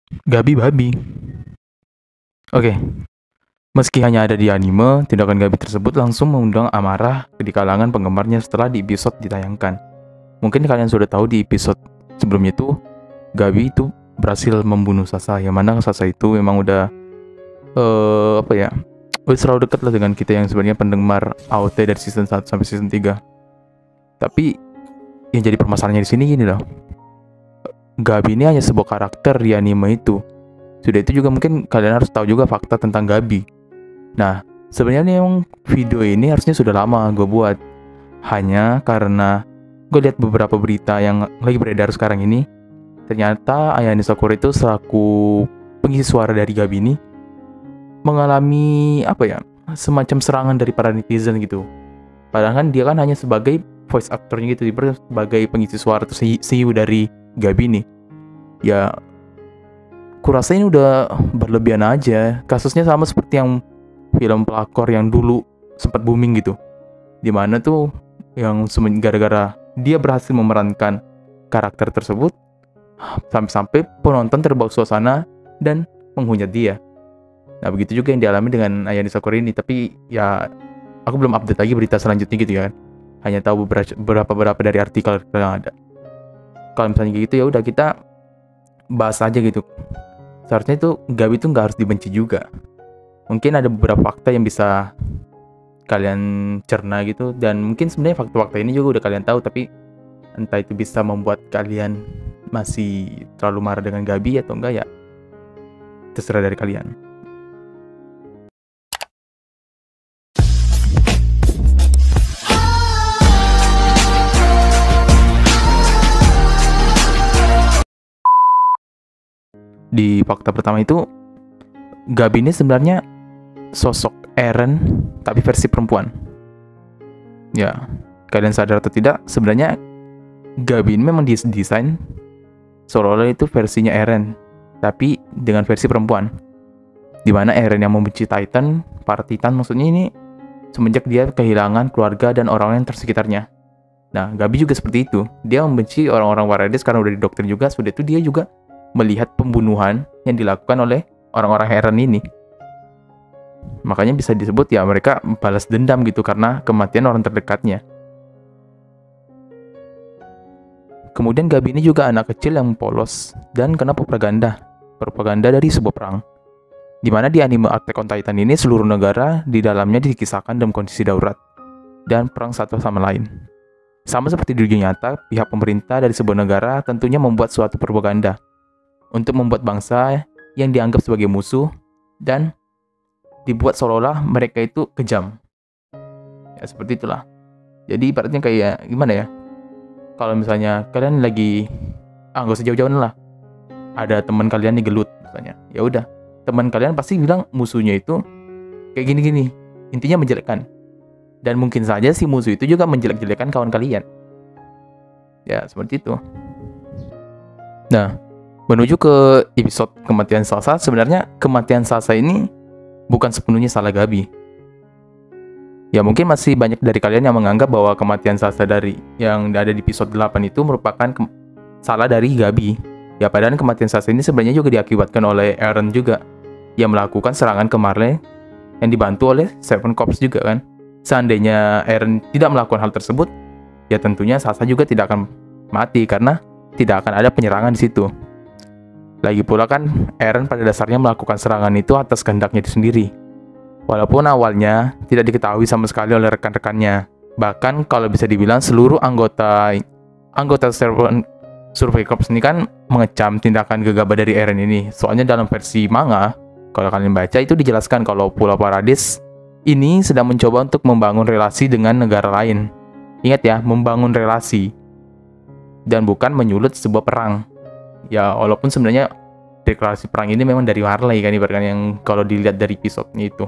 Gabi babi. Oke, meski hanya ada di anime, tindakan Gabi tersebut langsung mengundang amarah di kalangan penggemarnya setelah di episode ditayangkan. Mungkin kalian sudah tahu di episode sebelumnya itu, Gabi itu berhasil membunuh Sasa, yang mana Sasa itu memang udah udah selalu dekat lah dengan kita yang sebenarnya penggemar AOT dari season 1 sampai season 3. Tapi yang jadi permasalahannya di sini gini loh. Gabi ini hanya sebuah karakter di anime itu. Sudah itu juga mungkin kalian harus tahu juga fakta tentang Gabi. Nah, sebenarnya memang video ini harusnya sudah lama gue buat. Hanya karena gue lihat beberapa berita yang lagi beredar sekarang ini, ternyata Ayane Sakura itu selaku pengisi suara dari Gabi ini mengalami semacam serangan dari para netizen gitu. Padahal kan dia kan hanya sebagai voice actornya gitu, sebagai pengisi suara atau CEO dari Gabi nih. Ya, kurasa ini udah berlebihan aja. Kasusnya sama seperti yang film pelakor yang dulu sempat booming gitu, dimana tuh yang gara-gara dia berhasil memerankan karakter tersebut, sampai-sampai penonton terbawa suasana dan menghujat dia. Nah, begitu juga yang dialami dengan Ayane Sakura ini. Tapi ya, aku belum update lagi berita selanjutnya gitu ya kan. Hanya tahu beberapa dari artikel yang ada. Kalau misalnya gitu ya udah, kita bahas aja gitu. Seharusnya itu Gabi itu nggak harus dibenci juga. Mungkin ada beberapa fakta yang bisa kalian cerna gitu, dan mungkin sebenarnya fakta-fakta ini juga udah kalian tahu, tapi entah itu bisa membuat kalian masih terlalu marah dengan Gabi atau enggak, ya terserah dari kalian. Di fakta pertama itu, Gabi ini sebenarnya sosok Eren tapi versi perempuan. Ya, kalian sadar atau tidak, sebenarnya Gabi ini memang didesain seolah-olah itu versinya Eren, tapi dengan versi perempuan. Dimana Eren yang membenci Titan, para Titan maksudnya ini, semenjak dia kehilangan keluarga dan orang-orang yang tersekitarnya. Nah, Gabi juga seperti itu. Dia membenci orang-orang Paradise karena udah didoktrin juga. Sudah itu dia juga melihat pembunuhan yang dilakukan oleh orang-orang Eren ini. Makanya bisa disebut ya mereka balas dendam gitu karena kematian orang terdekatnya. Kemudian Gabi ini juga anak kecil yang polos dan kena propaganda dari sebuah perang. Dimana di anime Attack on Titan ini seluruh negara di dalamnya dikisahkan dalam kondisi darurat dan perang satu sama lain. Sama seperti di dunia nyata, pihak pemerintah dari sebuah negara tentunya membuat suatu propaganda untuk membuat bangsa yang dianggap sebagai musuh dan dibuat seolah-olah mereka itu kejam. Ya seperti itulah. Jadi ibaratnya kayak gimana ya? Kalau misalnya kalian lagi nggak usah jauh-jauh lah. Ada teman kalian nih gelut misalnya. Ya udah, teman kalian pasti bilang musuhnya itu kayak gini-gini. Intinya menjelekkan. Dan mungkin saja si musuh itu juga menjelek-jelekan kawan kalian. Ya, seperti itu. Nah, menuju ke episode kematian Sasa, sebenarnya kematian Sasa ini bukan sepenuhnya salah Gabi. Ya mungkin masih banyak dari kalian yang menganggap bahwa kematian Sasa dari yang ada di episode 8 itu merupakan salah dari Gabi. Ya padahal kematian Sasa ini sebenarnya juga diakibatkan oleh Eren juga, yang melakukan serangan ke Marley yang dibantu oleh Seven Corps juga kan. Seandainya Eren tidak melakukan hal tersebut, ya tentunya Sasa juga tidak akan mati karena tidak akan ada penyerangan di situ. Lagi pula kan Eren pada dasarnya melakukan serangan itu atas kehendaknya sendiri. Walaupun awalnya tidak diketahui sama sekali oleh rekan-rekannya. Bahkan kalau bisa dibilang seluruh anggota Survey Corps ini kan mengecam tindakan gegabah dari Eren ini. Soalnya dalam versi manga, kalau kalian baca itu dijelaskan kalau Pulau Paradis ini sedang mencoba untuk membangun relasi dengan negara lain. Ingat ya, membangun relasi. Dan bukan menyulut sebuah perang. Ya, walaupun sebenarnya deklarasi perang ini memang dari Marley kan, ibaratnya yang kalau dilihat dari episode-nya itu.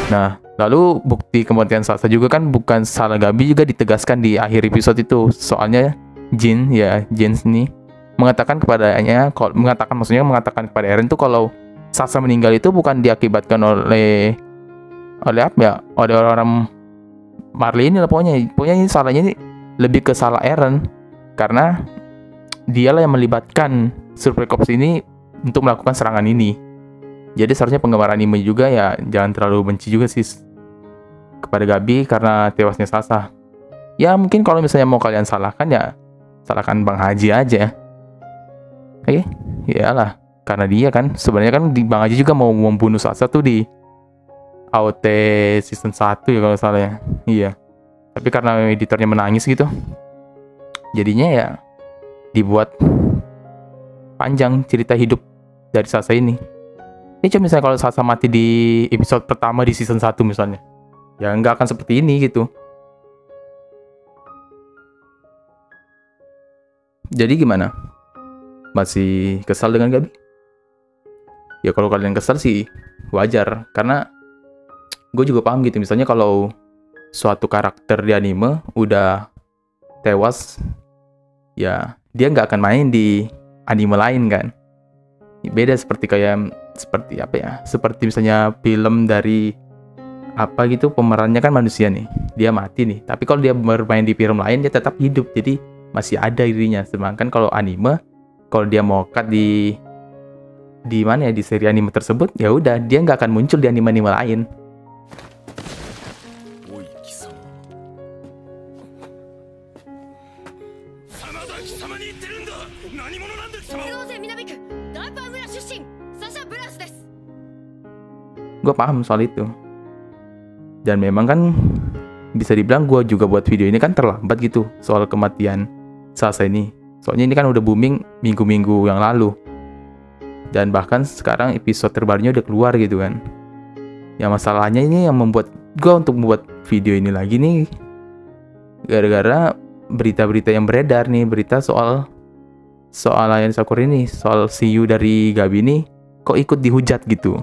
Nah, lalu bukti kematian Sasa juga kan bukan salah Gabi juga ditegaskan di akhir episode itu. Soalnya Jin ini mengatakan kepada Eren tuh kalau Sasa meninggal itu bukan diakibatkan oleh apa ya, oleh orang Marley ini lah, pokoknya ini salahnya ini lebih ke salah Eren, karena dialah yang melibatkan Super Corps ini untuk melakukan serangan ini. Jadi seharusnya penggemar anime juga ya jangan terlalu benci juga sih kepada Gabi karena tewasnya Sasa. Ya mungkin kalau misalnya mau kalian salahkan ya salahkan Bang Haji aja. Oke, iyalah, karena dia kan sebenarnya kan Bang Haji juga mau membunuh Sasa tuh di AOT season 1 ya kalau salah ya. Iya. Tapi karena editornya menangis gitu, jadinya ya dibuat panjang cerita hidup dari Sasa ini. Ini cuma misalnya kalau Sasa mati di episode pertama di season 1 misalnya, ya nggak akan seperti ini gitu. Jadi gimana? Masih kesal dengan Gabi? Ya kalau kalian kesal sih wajar, karena gue juga paham gitu. Misalnya kalau suatu karakter di anime udah tewas, ya dia nggak akan main di anime lain kan. Beda seperti apa ya? Seperti misalnya film dari apa gitu, pemerannya kan manusia nih, dia mati nih. Tapi kalau dia bermain di film lain dia tetap hidup, jadi masih ada dirinya. Sedangkan kalau anime, kalau dia mau cut di mana ya, di seri anime tersebut, ya udah dia nggak akan muncul di anime-anime lain. Gue paham soal itu. Dan memang kan bisa dibilang gue juga buat video ini kan terlambat gitu soal kematian Sasa ini. Soalnya ini kan udah booming minggu-minggu yang lalu. Dan bahkan sekarang episode terbarunya udah keluar gitu kan. Ya masalahnya ini yang membuat gue untuk membuat video ini lagi nih, gara-gara berita-berita yang beredar nih, berita soal Ayane Sakura ini, soal CU dari Gabi ini kok ikut dihujat gitu.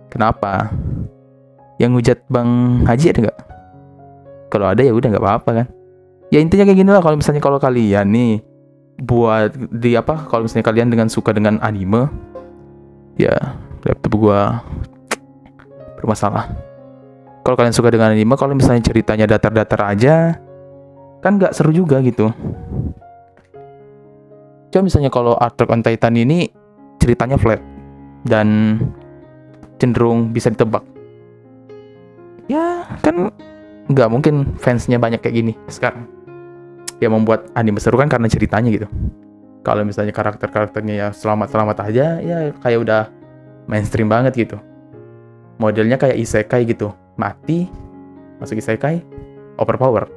Kenapa? Yang hujat Bang Haji ada nggak? Kalau ada ya udah nggak apa-apa kan. Ya intinya kayak gini lah, kalau misalnya kalau kalian nih buat di apa, kalau misalnya kalian suka dengan anime, ya laptop gua bermasalah. Kalau kalian suka dengan anime, kalau misalnya ceritanya datar-datar aja, kan nggak seru juga gitu. Coba misalnya kalau Attack on Titan ini ceritanya flat dan cenderung bisa ditebak, ya kan nggak mungkin fansnya banyak kayak gini sekarang. Ya membuat anime seru kan karena ceritanya gitu. Kalau misalnya karakter-karakternya ya selamat-selamat aja, ya kayak udah mainstream banget gitu. Modelnya kayak isekai gitu, mati masuk isekai, overpower,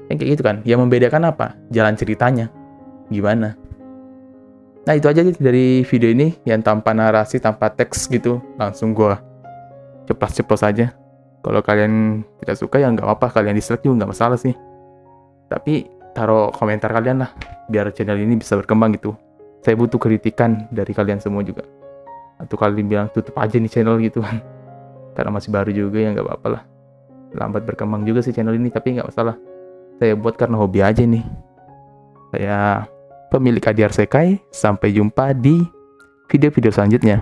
kayak gitu kan. Yang membedakan apa? Jalan ceritanya gimana. Nah itu aja dari video ini, yang tanpa narasi, tanpa teks gitu, langsung gue ceplos aja. Kalau kalian tidak suka ya nggak apa-apa, kalian dislike juga nggak masalah sih. Tapi taruh komentar kalian lah, biar channel ini bisa berkembang gitu. Saya butuh kritikan dari kalian semua juga. Atau kalian bilang tutup aja nih channel gitu kan, karena masih baru juga ya nggak apa-apa lah. Lambat berkembang juga sih channel ini, tapi nggak masalah. Saya buat karena hobi aja nih. Saya pemilik Adiar Sekai. Sampai jumpa di video-video selanjutnya.